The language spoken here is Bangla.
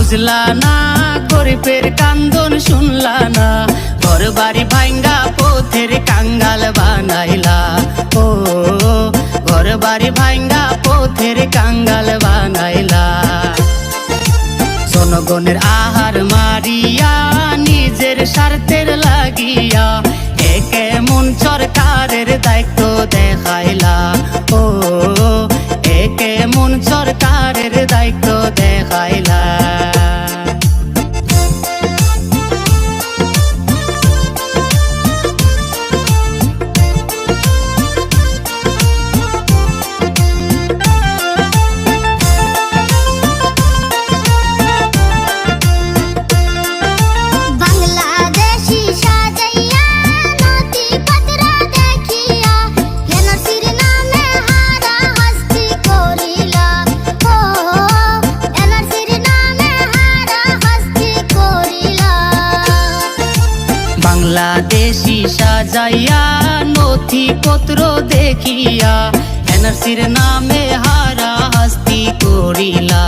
বুঝলা না গরিবের কান্দন শুনলা না, ঘর বাড়ি ভাঙ্গা পথের কাঙ্গাল বানাইলা। ও ঘর বাড়ি ভাঙ্গা পথের কাঙ্গাল বানাইলা। জনগণের আহার মারিয়া নিজের স্বার্থের লাগিয়া একে মন সরকারের দায়িত্ব দেখাইলা। ও একে মন সরকারের দায়িত্ব দেখাইলা। বাংলাদেশি সাজাইয়া নথিপত্র দেখিয়া এনআরসির নামে হারাহাস্তি করিলা।